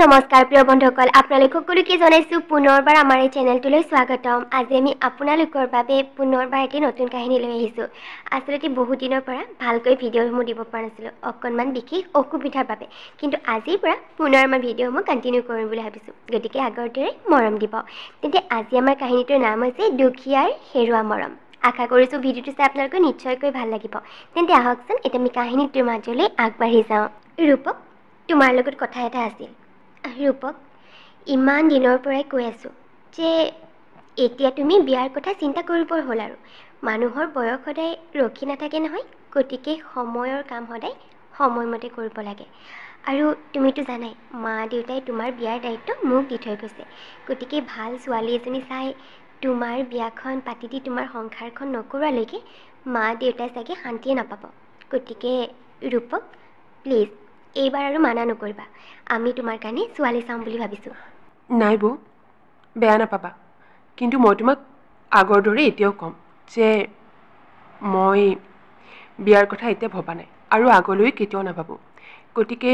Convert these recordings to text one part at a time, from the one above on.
নমস্কাৰ প্ৰিয় বন্ধুসকল, আপোনালোক সকলোকে জনাইছোঁ পুনৰবাৰ আমাৰ এই চেনেলটোলৈ স্বাগতম। আজি আমি আপোনালোকৰ বাবে পুনৰবাৰ এটি নতুন কাহিনী লৈ আহিছোঁ। আচলতে বহুত দিনৰ পৰা ভালকৈ ভিডিঅ'সমূহ দিব পৰা নাছিলোঁ, অকণমান বিশেষ অসুবিধাৰ বাবে। কিন্তু আজিৰ পৰা পুনৰ মই ভিডিঅ'সমূহ কণ্টিনিউ কৰিম বুলি ভাবিছোঁ, গতিকে আগৰ দৰে মৰম দিব। তেন্তে আজি আমাৰ কাহিনীটোৰ নাম হৈছে দুখীয়াৰ হেৰুৱা মৰম। আশা কৰিছোঁ ভিডিঅ'টো চাই আপোনালোকৰ নিশ্চয়কৈ ভাল লাগিব। তেন্তে আহকচোন এতিয়া আমি কাহিনীটোৰ মাজলৈ আগবাঢ়ি যাওঁ। ৰূপক, তোমাৰ লগত কথা এটা আছিল। ৰূপক, ইমান দিনৰ পৰাই কৈ আছোঁ যে এতিয়া তুমি বিয়াৰ কথা চিন্তা কৰিবৰ হ'ল আৰু। মানুহৰ বয়স সদায় ৰখি নাথাকে নহয়, গতিকে সময়ৰ কাম সদায় সময়মতে কৰিব লাগে। আৰু তুমিতো জানাই, মা দেউতাই তোমাৰ বিয়াৰ দায়িত্ব মোক দি থৈ গৈছে। গতিকে ভাল ছোৱালী এজনী চাই তোমাৰ বিয়াখন পাতি দি তোমাৰ সংসাৰখন নকৰোৱালৈকে মা দেউতাই চাগে শান্তিয়ে নাপাব। গতিকে ৰূপক, প্লিজ এইবাৰ আৰু মানা নকৰিবা। আমি তোমাৰ কাৰণে ছোৱালী চাম বুলি ভাবিছোঁ। নাই বৌ, বেয়া নাপাবা, কিন্তু মই তোমাক আগৰ দৰে এতিয়াও ক'ম যে মই বিয়াৰ কথা এতিয়া ভবা নাই আৰু আগলৈ কেতিয়াও নাভাবোঁ। গতিকে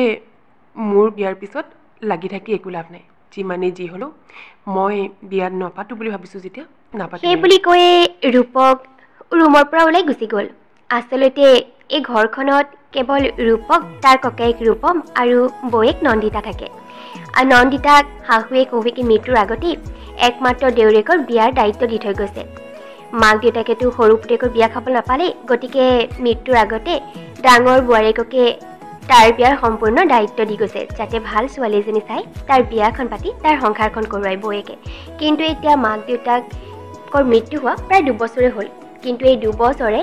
মোৰ বিয়াৰ পিছত লাগি থাকি একো লাভ নাই। যিমানেই যি হ'লেও মই বিয়াত নাপাতো বুলি ভাবিছোঁ যেতিয়া নাপাতিম সেই আৰু। বুলি কৈয়ে ৰূপক ৰুমৰ পৰা ওলাই গুচি গ'ল। আচলতে এই ঘৰখনত কেৱল ৰূপক, তাৰ ককায়েক ৰূপম আৰু বৌয়েক নন্দিতা থাকে। আৰু নন্দিতাক শাহুৱে শহুৱেকে মৃত্যুৰ আগতেই একমাত্ৰ দেউৰেকৰ বিয়াৰ দায়িত্ব দি থৈ গৈছে। মাক দেউতাকেতো সৰু পুতেকৰ বিয়া খাব নাপালেই, গতিকে মৃত্যুৰ আগতে ডাঙৰ বোৱাৰীককে তাৰ বিয়াৰ সম্পূৰ্ণ দায়িত্ব দি গৈছে, যাতে ভাল ছোৱালী এজনী চাই তাৰ বিয়াখন পাতি তাৰ সংসাৰখন কৰোৱাই বৌয়েকে। কিন্তু এতিয়া মাক দেউতাকৰ মৃত্যু হোৱা প্ৰায় 2 বছৰে হ'ল। কিন্তু এই 2 বছৰে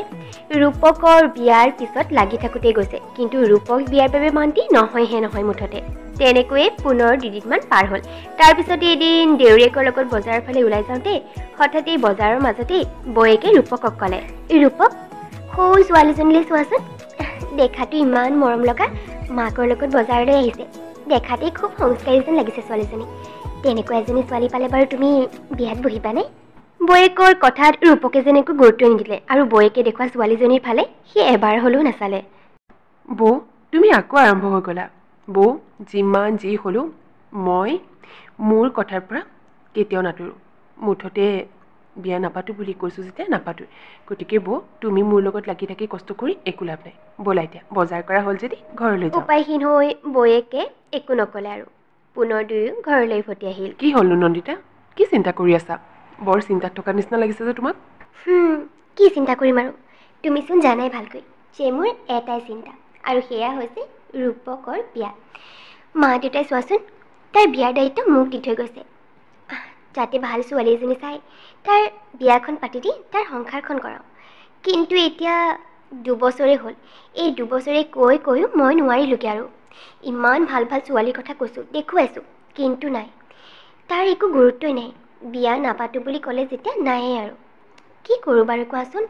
ৰূপকৰ বিয়াৰ পিছত লাগি থাকোঁতেই গৈছে, কিন্তু ৰূপক বিয়াৰ বাবে মান্তি নহয়হে নহয় মুঠতে। তেনেকৈয়ে পুনৰ 2 দিনমান পাৰ হ'ল। তাৰপিছতে এদিন দেউৰীয়েকৰ লগত বজাৰৰ ফালে ওলাই যাওঁতে হঠাৎ এই বজাৰৰ মাজতেই বৌয়েকে ৰূপকক ক'লে, ৰূপক, সৰু ছোৱালীজনীলৈ চোৱাচোন, দেখাতো ইমান মৰম লগা, মাকৰ লগত বজাৰলৈ আহিছে। দেখাতেই খুব সংস্কাৰী যেন লাগিছে ছোৱালীজনী। তেনেকুৱা এজনী ছোৱালী পালে বাৰু তুমি বিয়াত বহিবানে? বৌয়েকৰ কথাত ৰূপকে যেনেকৈ গুৰুত্ব নিদিলে আৰু বৌয়েকে দেখুওৱা ছোৱালীজনীৰ ফালে সি এবাৰ হ'লেও নাচালে। বৌ, তুমি আকৌ আৰম্ভ হৈ গ'লা। বৌ, যিমান যি হ'লেও মই মোৰ কথাৰ পৰা কেতিয়াও নাতৰোঁ। মুঠতে বিয়া নাপাতো বুলি কৈছোঁ যেতিয়া নাপাতোঁ। গতিকে বৌ, তুমি মোৰ লগত লাগি থাকি কষ্ট কৰি একো লাভ নাই। ব'লা এতিয়া, বজাৰ কৰা হ'ল যদি ঘৰলৈ যাওঁ। উপায়হীন হৈ বৌয়েকে একো নক'লে আৰু পুনৰ দুয়ো ঘৰলৈ উভতি আহিল। কি হ'লনো নন্দিতা, কি চিন্তা কৰি আছা? বৰ চিন্তাত থকা নিচিনা লাগিছে যে তোমাক। কি চিন্তা কৰিম আৰু, তুমিচোন জানাই ভালকৈ যে মোৰ এটাই চিন্তা, আৰু সেয়া হৈছে ৰূপকৰ বিয়া। মা দেউতাই চোৱাচোন, তাৰ বিয়াৰ দায়িত্ব মোক দি থৈ গৈছে, যাতে ভাল ছোৱালী এজনী চাই তাৰ বিয়াখন পাতি দি তাৰ সংসাৰখন কৰাওঁ। কিন্তু এতিয়া 2 বছৰে হ'ল। এই 2 বছৰে কৈও মই নোৱাৰিলোঁগৈ আৰু। ইমান ভাল ভাল ছোৱালীৰ কথা কৈছোঁ, দেখুৱাইছোঁ, কিন্তু নাই, তাৰ একো গুৰুত্বই নাই। বিয়া নাপাতো বুলি ক'লে যেতিয়া নায়েই আৰু। কি কৰোঁ বাৰু কোৱাচোন?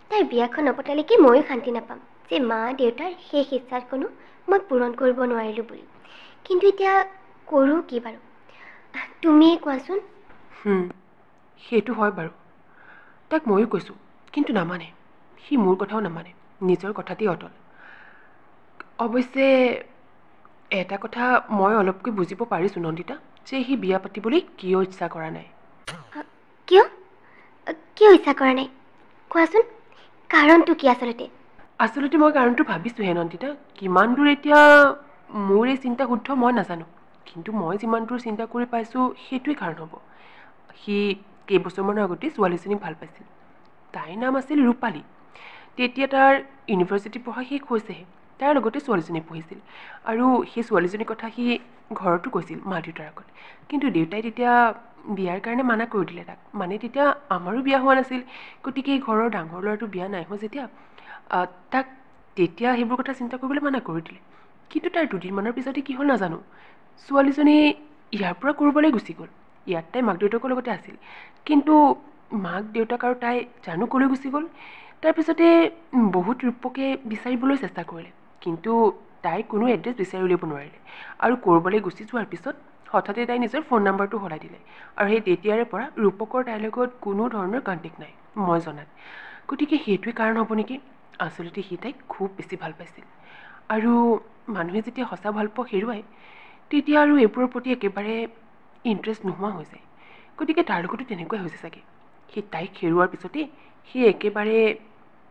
তাই বিয়াখন নপতালৈকে ময়ো শান্তি নাপাম যে মা দেউতাৰ শেষ ইচ্ছাকণো মই পূৰণ কৰিব নোৱাৰিলোঁ বুলি। কিন্তু এতিয়া কৰোঁ কি বাৰু, তুমিয়ে কোৱাচোন। সেইটো হয় বাৰু, তাক ময়ো কৈছোঁ, কিন্তু নামানে। সি মোৰ কথাও নামানে, নিজৰ কথাতেই অটল। অৱশ্যে এটা কথা মই অলপকৈ বুজিব পাৰিছোঁ নন্দিতা, যে সি বিয়া পাতিবলৈ কিয় ইচ্ছা কৰা নাই। কিয় ইচ্ছা কৰা নাই কোৱাচোন, কাৰণটো কি আচলতে? আচলতে মই কাৰণটো ভাবিছোঁহে নন্দিতা। কিমান দূৰ এতিয়া মোৰ এই চিন্তা শুদ্ধ মই নাজানো, কিন্তু মই যিমান দূৰ চিন্তা কৰি পাইছোঁ সেইটোৱে কাৰণ হ'ব। সি কেইবছৰমানৰ আগতে ছোৱালীজনীক ভাল পাইছিল। তাইৰ নাম আছিল ৰূপালী। তেতিয়া তাৰ ইউনিভাৰ্চিটি পঢ়া শেষ হৈছেহে। তাৰ লগতে ছোৱালীজনী পঢ়িছিল, আৰু সেই ছোৱালীজনীৰ কথা সি ঘৰতো কৈছিল মা দেউতাৰ আগত। কিন্তু দেউতাই তেতিয়া বিয়াৰ কাৰণে মানা কৰি দিলে তাক। মানে তেতিয়া আমাৰো বিয়া হোৱা নাছিল, গতিকে ঘৰৰ ডাঙৰ ল'ৰাটো বিয়া নাই হোৱা যেতিয়া তাক তেতিয়া সেইবোৰ কথা চিন্তা কৰিবলৈ মানা কৰি দিলে। কিন্তু তাৰ 2 দিনমানৰ পিছতে কি হ'ল নাজানো, ছোৱালীজনী ইয়াৰ পৰা ক'ৰবালৈ গুচি গ'ল। ইয়াত তাই মাক দেউতাকৰ লগতে আছিল, কিন্তু মাক দেউতাক আৰু তাই জানো ক'লৈ গুচি গ'ল। তাৰপিছতে বহুত ৰূপকে বিচাৰিবলৈ চেষ্টা কৰিলে, কিন্তু তাই কোনো এড্ৰেছ বিচাৰি উলিয়াব নোৱাৰিলে। আৰু ক'ৰবালৈ গুচি যোৱাৰ পিছত হঠাতে তাই নিজৰ ফোন নাম্বাৰটো সলাই দিলে, আৰু সেই তেতিয়াৰে পৰা ৰূপকৰ তাইৰ লগত কোনো ধৰণৰ কণ্টেক্ট নাই মই জনাত। গতিকে সেইটোৱে কাৰণ হ'ব নেকি। আচলতে সি তাইক খুব বেছি ভাল পাইছিল, আৰু মানুহে যেতিয়া সঁচা ভালপোৱা হেৰুৱায় তেতিয়া আৰু এইবোৰৰ প্ৰতি একেবাৰে ইণ্টাৰেষ্ট নোহোৱা হৈ যায়। গতিকে তাৰ লগতো তেনেকুৱাই হৈছে চাগে। সি তাইক হেৰুৱাৰ পিছতেই সি একেবাৰে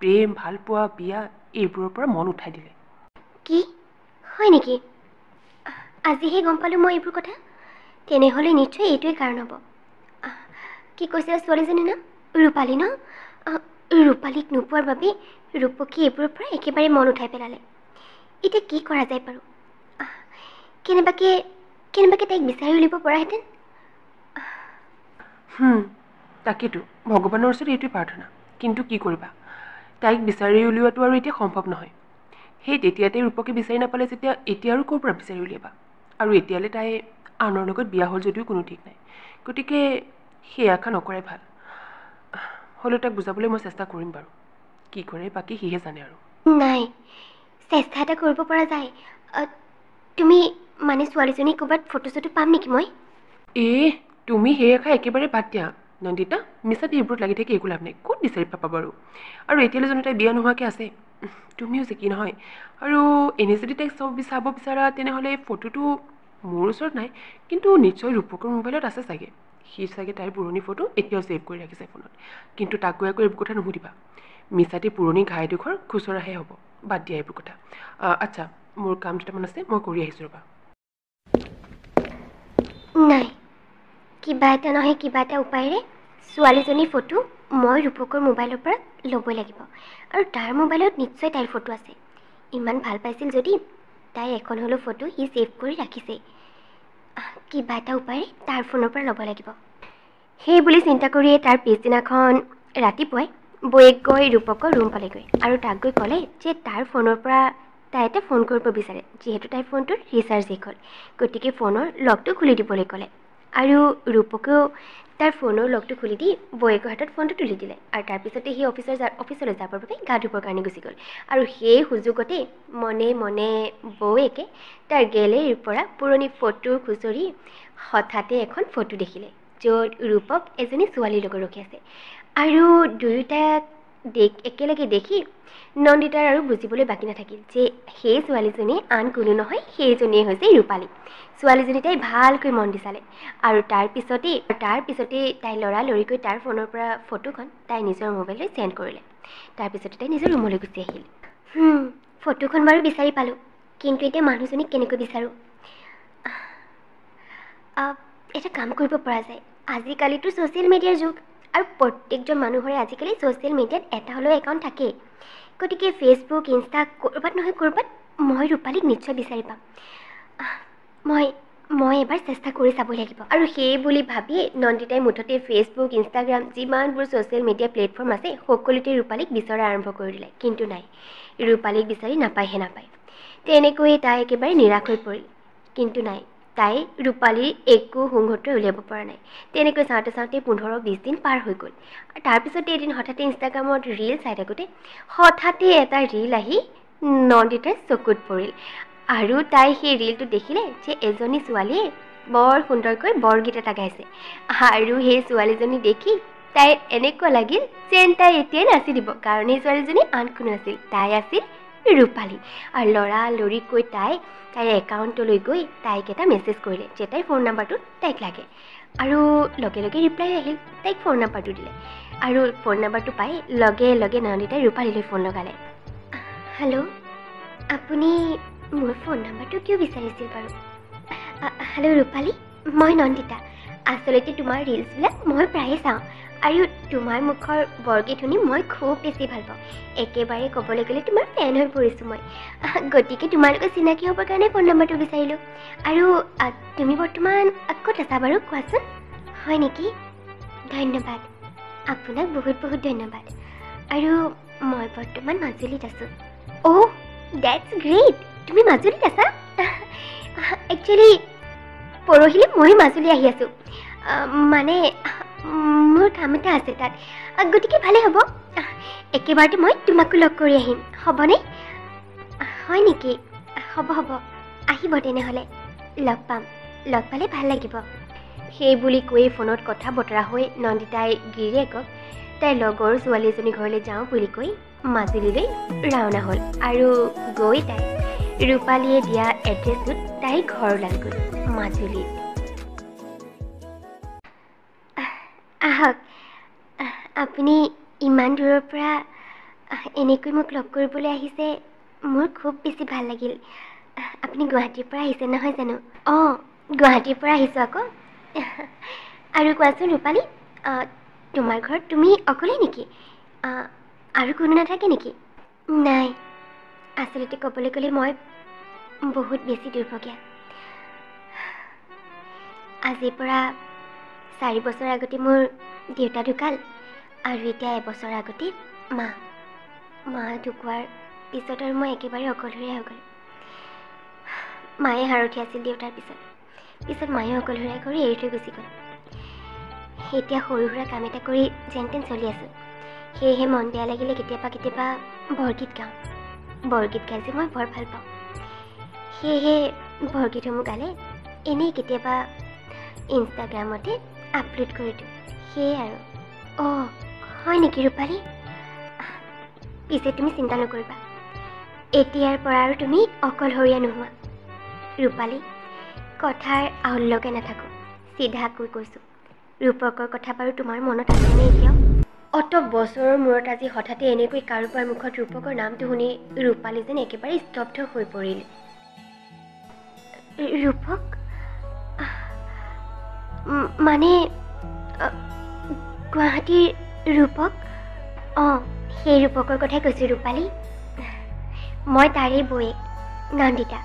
প্ৰেম, ভালপোৱা, বিয়া এইবোৰৰ পৰা মন উঠাই দিলে। কি হয় নেকি? আজিহে গম পালোঁ মই এইবোৰ কথা। তেনেহ'লে নিশ্চয় এইটোৱেই কাৰণ হ'ব। কি কৈছিলে ছোৱালীজনীৰ নাম? ৰূপালী ন? ৰূপালীক নোপোৱাৰ বাবে ৰূপকী এইবোৰৰ পৰা একেবাৰে মন উঠাই পেলালে। এতিয়া কি কৰা যায় বাৰু? কেনেবাকে তাইক বিচাৰি উলিয়াব পৰাহেঁতেন। তাকেতো ভগৱানৰ ওচৰত এইটোৱে প্ৰাৰ্থনা। কিন্তু কি কৰিবা, তাইক বিচাৰি উলিওৱাটো আৰু এতিয়া সম্ভৱ নহয়। সেই তেতিয়াতে ৰূপকে বিচাৰি নাপালে যেতিয়া এতিয়া আৰু ক'ৰ পৰা বিচাৰি উলিয়াবা? আৰু এতিয়ালৈ তাই আনৰ লগত বিয়া হ'ল যদিও কোনো ঠিক নাই। গতিকে সেই আশা নকৰাই ভাল। হ'লেও তাক বুজাবলৈ মই চেষ্টা কৰিম বাৰু। কি কৰে বাকী সিহে জানে আৰু। নাই, চেষ্টা এটা কৰিব পৰা যায়। তুমি মানে ছোৱালীজনী ক'ৰবাত ফটো চটো পাম নেকি মই? তুমি সেই আশা একেবাৰে বাদ দিয়া নন্দিতা। মিছাতে এইবোৰত লাগি থাকি একো লাভ নাই। ক'ত বিচাৰি পাবা বাৰু? আৰু এতিয়ালৈ জানো তাই বিয়া নোহোৱাকৈ আছে? তুমিও যে কি নহয়। আৰু এনেই যদি তাইক চাব বিচাৰা তেনেহ'লে ফটোটো মোৰ ওচৰত নাই, কিন্তু নিশ্চয় ৰূপকৰ মোবাইলত আছে চাগে। সি চাগে তাইৰ পুৰণি ফটো এতিয়াও ছেভ কৰি ৰাখিছে ফোনত। কিন্তু তাক গৈ আকৌ এইবোৰ কথা নুসুধিবা। মিছাতে পুৰণি ঘাইডোখৰ খুচৰাহে হ'ব। বাদ দিয়া এইবোৰ কথা। আচ্ছা, মোৰ কাম দুটামান আছে, মই কৰি আহিছোঁ ৰ'বা। নাই, কিবা এটা নহয় কিবা এটা উপায়েৰে ছোৱালীজনীৰ ফটো মই ৰূপকৰ মোবাইলৰ পৰা ল'বই লাগিব। আৰু তাৰ মোবাইলত নিশ্চয় তাইৰ ফটো আছে। ইমান ভাল পাইছিল যদি তাই এখন হ'লেও ফটো সি ছেভ কৰি ৰাখিছেই। কিবা এটা উপায়েৰে তাৰ ফোনৰ পৰা ল'ব লাগিব। সেই বুলি চিন্তা কৰিয়ে তাৰ পিছদিনাখন ৰাতিপুৱাই বৌয়েক গৈ ৰূপকৰ ৰুম পালেগৈ আৰু তাক গৈ ক'লে যে তাৰ ফোনৰ পৰা তাই এটা ফোন কৰিব বিচাৰে, যিহেতু তাইৰ ফোনটোৰ ৰিচাৰ্জ শেষ হ'ল। গতিকে ফোনৰ লকটো খুলি দিবলৈ ক'লে। আৰু ৰূপকেও তাৰ ফোনৰ লকটো খুলি দি বৌয়েকৰ হাতত ফোনটো তুলি দিলে। আৰু তাৰপিছতে সি অফিচলৈ যাবৰ বাবে গা ধুবৰ কাৰণে গুচি গ'ল। আৰু সেই সুযোগতে মনে মনে বৌয়েকে তাৰ গেলেৰীৰ পৰা পুৰণি ফটোৰ খুচৰি হঠাতে এখন ফটো দেখিলে, য'ত ৰূপক এজনী ছোৱালীৰ লগত ৰখি আছে। আৰু দুয়োটাক একেলগে দেখি নন্দিতাৰ আৰু বুজিবলৈ বাকী নাথাকিল যে সেই ছোৱালীজনী আন কোনো নহয়, সেইজনীয়ে হৈছে ৰূপালী। ছোৱালীজনী তাই ভালকৈ মন দি চালে। আৰু তাৰ পিছতেই তাই লৰালৰিকৈ তাৰ ফোনৰ পৰা ফটোখন তাই নিজৰ মোবাইললৈ চেণ্ড কৰিলে। তাৰপিছতে তাই নিজৰ ৰুমলৈ গুচি আহিল। ফটোখন বাৰু বিচাৰি পালোঁ, কিন্তু এতিয়া মানুহজনীক কেনেকৈ বিচাৰোঁ? এটা কাম কৰিব পৰা যায়। আজিকালিতো ছ'চিয়েল মিডিয়াৰ যুগ, আৰু প্ৰত্যেকজন মানুহৰে আজিকালি ছ'চিয়েল মিডিয়াত এটা হ'লেও একাউণ্ট থাকেই। গতিকে ফেচবুক, ইনষ্টা ক'ৰবাত নহয় ক'ৰবাত মই ৰূপালীক নিশ্চয় বিচাৰি পাম। মই এবাৰ চেষ্টা কৰি চাব লাগিব। আৰু সেই বুলি ভাবিয়ে নন্দিতাই মুঠতে ফেচবুক, ইনষ্টাগ্ৰাম যিমানবোৰ ছ'চিয়েল মিডিয়া প্লেটফৰ্ম আছে সকলোতে ৰূপালীক বিচৰা আৰম্ভ কৰি দিলে। কিন্তু নাই, ৰূপালীক বিচাৰি নাপায়। তেনেকৈয়ে তাই একেবাৰে নিৰাশ হৈ পৰিল। কিন্তু নাই, তাই ৰূপালীৰ একো সংগতি উলিয়াব পৰা নাই। তেনেকৈ চাওঁতে 15-20 দিন পাৰ হৈ গ'ল। আৰু তাৰপিছতে এদিন হঠাতে ইনষ্টাগ্ৰামত ৰীল চাই থাকোঁতে হঠাতে এটা ৰীল আহি নন্দিতাৰ চকুত পৰিল। আৰু তাই সেই ৰীলটো দেখিলে যে এজনী ছোৱালীয়ে বৰ সুন্দৰকৈ বৰগীত এটা গাইছে। আৰু সেই ছোৱালীজনী দেখি তাইৰ এনেকুৱা লাগিল যেন তাই এতিয়াই নাচি দিব, কাৰণ সেই ছোৱালীজনী আন কোনো আছিল, তাই আছিল ৰূপালী। আৰু লৰালৰিকৈ তাইৰ একাউণ্টলৈ গৈ তাইক এটা মেছেজ কৰিলে যে তাইৰ ফোন নাম্বাৰটো তাইক লাগে। আৰু লগে লগে ৰিপ্লাই আহিল। তাইক ফোন নাম্বাৰটো দিলে। আৰু ফোন নাম্বাৰটো পাই লগে লগে নন্দিতাই ৰূপালীলৈ ফোন লগালে। হেল্ল', আপুনি মোৰ ফোন নাম্বাৰটো কিয় বিচাৰিছিল বাৰু? হেল্ল' ৰূপালী, মই নন্দিতা। আচলতে তোমাৰ ৰিলছবিলাক মই প্ৰায়ে চাওঁ, আৰু তোমাৰ মুখৰ বৰগীত শুনি মই খুব বেছি ভাল পাওঁ। একেবাৰে ক'বলৈ গ'লে তোমাৰ ফেন হৈ পৰিছোঁ মই। গতিকে তোমাৰ লগত চিনাকি হ'বৰ কাৰণে ফোন নাম্বাৰটো বিচাৰিলোঁ। আৰু তুমি বৰ্তমান ক'ত আছা বাৰু কোৱাচোন? হয় নেকি? ধন্যবাদ, আপোনাক বহুত বহুত ধন্যবাদ। আৰু মই বৰ্তমান মাজুলীত আছোঁ। অ', ডেটছ গ্ৰেট। তুমি মাজুলীত আছা? একচুৱেলি পৰহিলৈ ময়ো মাজুলী আহি আছোঁ। মানে মোৰ কাম এটা আছে তাত। গতিকে ভালে হ'ব, একেবাৰতে মই তোমাকো লগ কৰি আহিম, হ'বনে? হয় নেকি? হ'ব, আহিব তেনেহ'লে। লগ পালে ভাল লাগিব। সেই বুলি কৈ ফোনত কথা বতৰা হৈ নন্দিতাই গিৰিয়েকক তাইৰ লগৰ ছোৱালী এজনী ঘৰলৈ যাওঁ বুলি কৈ মাজুলীলৈ ৰাওনা হ'ল। আৰু গৈ তাই ৰূপালীয়ে দিয়া এড্ৰেছটোত তাইৰ ঘৰ ওলালগৈ মাজুলীত। আহক, আপুনি ইমান দূৰৰ পৰা এনেকৈ মোক লগ কৰিবলৈ আহিছে, মোৰ খুব বেছি ভাল লাগিল। আপুনি গুৱাহাটীৰ পৰা আহিছে নহয় জানো? অঁ, গুৱাহাটীৰ পৰা আহিছোঁ আকৌ। আৰু কোৱাচোন ৰূপালী, তোমাৰ ঘৰত তুমি অকলে নেকি? আৰু কোনো নাথাকে নেকি? নাই, আচলতে ক'বলৈ গ'লে মই বহুত বেছি দুৰ্ভগীয়া। আজিৰ পৰা 4 বছৰ আগতে মোৰ দেউতা ঢুকাল, আৰু এতিয়া এবছৰ আগতে মা ঢুকোৱাৰ পিছত আৰু মই একেবাৰে অকলশৰীয়া হৈ গ'লোঁ। মায়ে সাৰথি আছিল দেউতাৰ পিছত মায়ে অকলশৰীয়া কৰি এৰি থৈ গুচি গ'ল। এতিয়া সৰু সুৰা কাম এটা কৰি যেন তেন চলি আছোঁ। সেয়েহে মন বেয়া লাগিলে কেতিয়াবা বৰগীত গাওঁ। বৰগীত গাই যে মই বৰ ভাল পাওঁ। সেয়েহে বৰগীতসমূহ গালে এনেই কেতিয়াবা ইনষ্টাগ্ৰামতে আপলোড কৰি দিওঁ, সেয়ে আৰু। অঁ, হয় নেকি ৰূপালী? পিছে তুমি চিন্তা নকৰিবা, এতিয়াৰ পৰা আৰু তুমি অকলশৰীয়া নোহোৱা। ৰূপালী, কথাৰ আউলকে নাথাকোঁ, চিধাকৈ কৈছোঁ। ৰূপকৰ কথা বাৰু তোমাৰ মনত আছেনে এতিয়াও? অত বছৰৰ মূৰত আজি হঠাতে এনেকৈ কাৰোবাৰ মুখত ৰূপকৰ নামটো শুনি ৰূপালী যেন একেবাৰে স্তব্ধ হৈ পৰিল। ৰূপক? মানে গুৱাহাটীৰ ৰূপক? অঁ, সেই ৰূপকৰ কথাই কৈছোঁ ৰূপালী। মই তাৰে বৌয়েক নন্দিতা।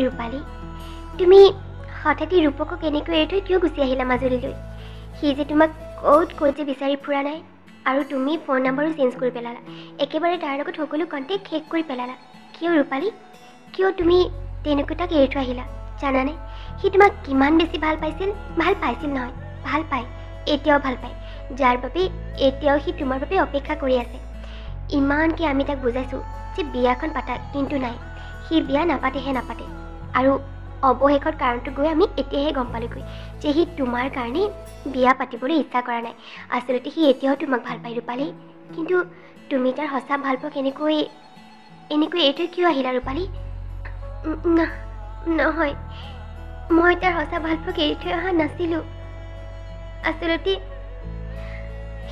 ৰূপালী, তুমি হঠাতে ৰূপকক এনেকৈ এৰি থৈ কিয় গুচি আহিলা মাজুলীলৈ? সি যে তোমাক ক'ত যে বিচাৰি ফুৰা নাই, আৰু তুমি ফোন নম্বৰো চেঞ্জ কৰি পেলালা, একেবাৰে তাৰ লগত সকলো কণ্টেক্ট শেষ কৰি পেলালা। কিয় ৰূপালী, কিয় তুমি তেনেকৈ তাক এৰি থৈ আহিলা? জানানে সি তোমাক কিমান বেছি ভাল পাইছিল নহয়, ভাল পায়, এতিয়াও ভাল পায়, যাৰ বাবে এতিয়াও সি তোমাৰ বাবে অপেক্ষা কৰি আছে। ইমানকৈ আমি তাক বুজাইছোঁ যে বিয়াখন পাতা, কিন্তু নাই, সি বিয়া নাপাতে। আৰু অৱশেষৰ কাৰণটো গৈ আমি এতিয়াহে গম পালোঁগৈ যে সি তোমাৰ কাৰণে বিয়া পাতিবলৈ ইচ্ছা কৰা নাই। আচলতে সি এতিয়াও তোমাক ভাল পায় ৰূপালী, কিন্তু তুমি তাৰ সঁচা ভাল পোৱাক এনেকৈ এৰি থৈ কিয় আহিলা ৰূপালী? নহয়, মই তাৰ সঁচা ভাল পোৱাক এৰি থৈ অহা নাছিলোঁ। আচলতে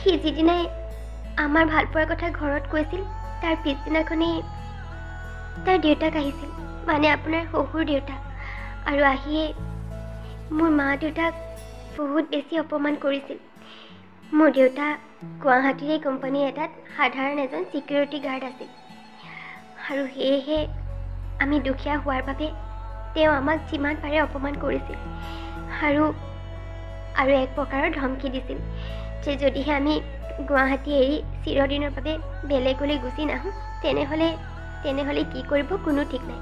সি যিদিনাই আমাৰ ভাল পোৱাৰ কথা ঘৰত কৈছিল, তাৰ পিছদিনাখনেই তাৰ দেউতাক আহিছিল, মানে আপোনাৰ শহুৰ দেউতাক, আৰু আহিয়ে মোৰ মা দেউতাক বহুত বেছি অপমান কৰিছিল। মোৰ দেউতা গুৱাহাটীৰে কোম্পানী এটাত সাধাৰণ এজন ছিকিউৰিটি গাৰ্ড আছিল, আৰু সেয়েহে আমি দুখীয়া হোৱাৰ বাবে তেওঁ আমাক যিমান পাৰে অপমান কৰিছিল, আৰু এক প্ৰকাৰৰ ধমকি দিছিল যে যদিহে আমি গুৱাহাটী এৰি চিৰদিনৰ বাবে বেলেগলৈ গুচি নাহোঁ, তেনেহ'লে কি কৰিব কোনো ঠিক নাই।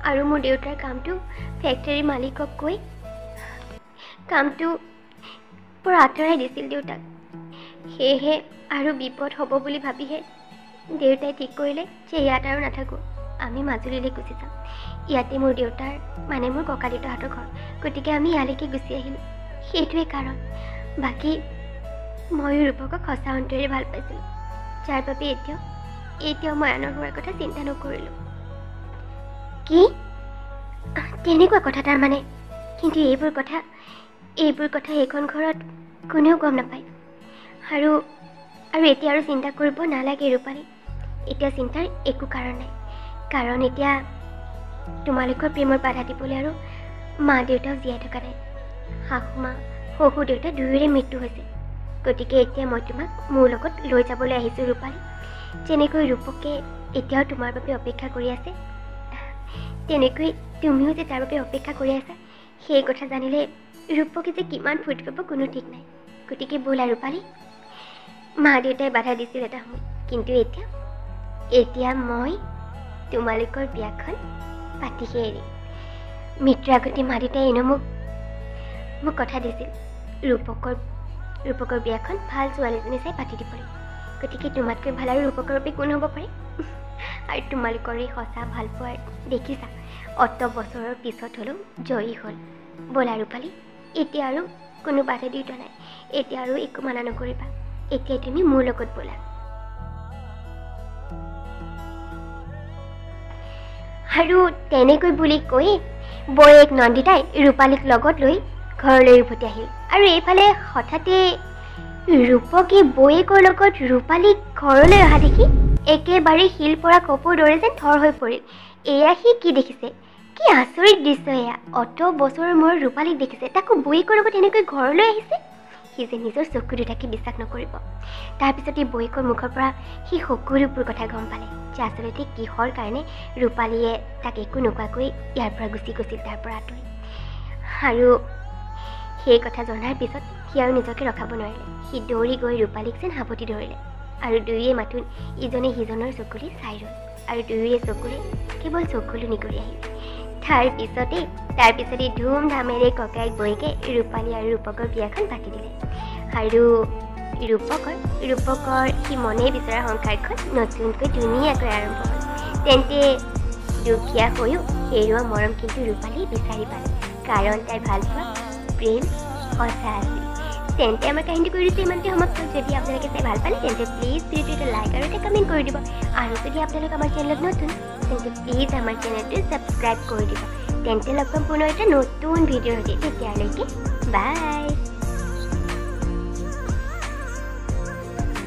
আৰু মোৰ দেউতাৰ কামটো ফেক্টৰীৰ মালিকক কৈ কামটো পৰা আঁতৰাই দিছিল দেউতাক। সেয়েহে আৰু বিপদ হ'ব বুলি ভাবিহে দেউতাই ঠিক কৰিলে যে ইয়াত আৰু নাথাকোঁ, আমি মাজুলীলৈ গুচি যাম। ইয়াতে মোৰ দেউতাৰ, মানে মোৰ ককা দেউতাহঁতৰ ঘৰ, গতিকে আমি ইয়ালৈকে গুচি আহিলোঁ। সেইটোৱে কাৰণ। বাকী ময়ো ৰূপকক সঁচা অন্তৰেৰে ভাল পাইছিলোঁ, যাৰ বাবে এতিয়াও মই আনৰ হোৱাৰ কথা চিন্তা নকৰিলোঁ। কি তেনেকুৱা কথা তাৰমানে? কিন্তু এইবোৰ কথা এইখন ঘৰত কোনেও গম নাপায়। আৰু এতিয়া আৰু চিন্তা কৰিব নালাগে ৰূপালী, এতিয়া চিন্তাৰ একো কাৰণ নাই, কাৰণ এতিয়া তোমালোকৰ প্ৰেমৰ বাধা দিবলৈ আৰু মা দেউতাও জীয়াই থকা নাই। শাহু মা, শহুৰ দেউতা দুয়োৰে মৃত্যু হৈছে। গতিকে এতিয়া মই তোমাক মোৰ লগত লৈ যাবলৈ আহিছোঁ ৰূপালী। যেনেকৈ ৰূপকে এতিয়াও তোমাৰ বাবে অপেক্ষা কৰি আছে, তেনেকৈ তুমিও যে তাৰ বাবে অপেক্ষা কৰি আছা, সেই কথা জানিলে ৰূপকে যে কিমান ফূৰ্তি পাব কোনো ঠিক নাই। গতিকে ব'লা ৰূপালী। মা দেউতাই বাধা দিছিল এটা সময়ত, কিন্তু এতিয়া মই তোমালোকৰ বিয়াখন পাতিহে এৰিম। মৃত্যুৰ আগতে মা দেউতাই এনেও মোক কথা দিছিল ৰূপকৰ বিয়াখন ভাল ছোৱালীজনী চাই পাতি দিবলৈ। গতিকে তোমাতকৈ ভাল আৰু ৰূপকৰ বাবে কোন হ'ব পাৰে? আৰু তোমালোকৰ এই সঁচা ভাল পোৱাৰ দেখিছা, অত বছৰৰ পিছত হ'লেও জয়ী হ'ল। ব'লা ৰূপালী, এতিয়া আৰু কোনো বাধা দিওঁতা নাই, এতিয়া আৰু একো মানা নকৰিবা, এতিয়াই তুমি মোৰ লগত ব'লা। আৰু তেনেকৈ বুলি কৈ বৌয়েক নন্দিতাই ৰূপালীক লগত লৈ ঘৰলৈ উভতি আহিল। আৰু এইফালে হঠাতে ৰূপকে বৌয়েকৰ লগত ৰূপালীক ঘৰলৈ অহা দেখি একেবাৰে শিল পৰা কপৌৰ দৰে যেন থৰ হৈ পৰিল। এয়া সি কি দেখিছে? কি আচৰিত দৃশ্য এয়া! অত বছৰৰ মূৰত ৰূপালীক দেখিছে, তাকো বৌয়েকৰ লগত এনেকৈ ঘৰলৈ আহিছে। সি যে নিজৰ চকু দুটাকে বিশ্বাস নকৰিব। তাৰপিছতে বৌয়েকৰ মুখৰ পৰা সি সকলোবোৰ কথা গম পালে যে আচলতে কিহৰ কাৰণে ৰূপালীয়ে তাক একো নোকোৱাকৈ ইয়াৰ পৰা গুচি গৈছিল, তাৰ পৰা আঁতৰি। আৰু সেই কথা জনাৰ পিছত সি আৰু নিজকে ৰখাব নোৱাৰিলে। সি দৌৰি গৈ ৰূপালীক যেন সাৱটি ধৰিলে আৰু দুয়োয়ে মাথোন ইজনে সিজনৰ চকুলি চাই ৰ'ল। আৰু দুয়োয়ে চকুৰে কেৱল চকুলো নিগৰি আহিল। তাৰপিছতে ধুমধামেৰে ককায়েক বৌয়েকে ৰূপালী আৰু ৰূপকৰ বিয়াখন পাতি দিলে। আৰু ৰূপকৰ সি মনে বিচৰা সংসাৰখন নতুনকৈ ধুনীয়াকৈ আৰম্ভ হ'ল। তেন্তে দুখীয়া হৈও হেৰুৱা মৰম কিন্তু ৰূপালী বিচাৰি পালে, কাৰণ তাইৰ ভালপোৱা প্ৰেম সঁচা আছিল। তেন্তে আমাৰ কাহিনীটো কৰি দিছোঁ ইমানতে সমাপ্ত। যদি আপোনালোকে চাই ভাল পালে তেন্তে প্লিজ ভিডিঅ'টো এটা লাইক আৰু এটা কমেণ্ট কৰি দিব। আৰু যদি আপোনালোক আমাৰ চেনেলত নতুন তেন্তে প্লিজ আমাৰ চেনেলটো ছাবস্ক্ৰাইব কৰি দিব। তেন্তে লগ পাম পুনৰ এটা নতুন ভিডিঅ'ৰ সৈতে। তেতিয়ালৈকে বাই।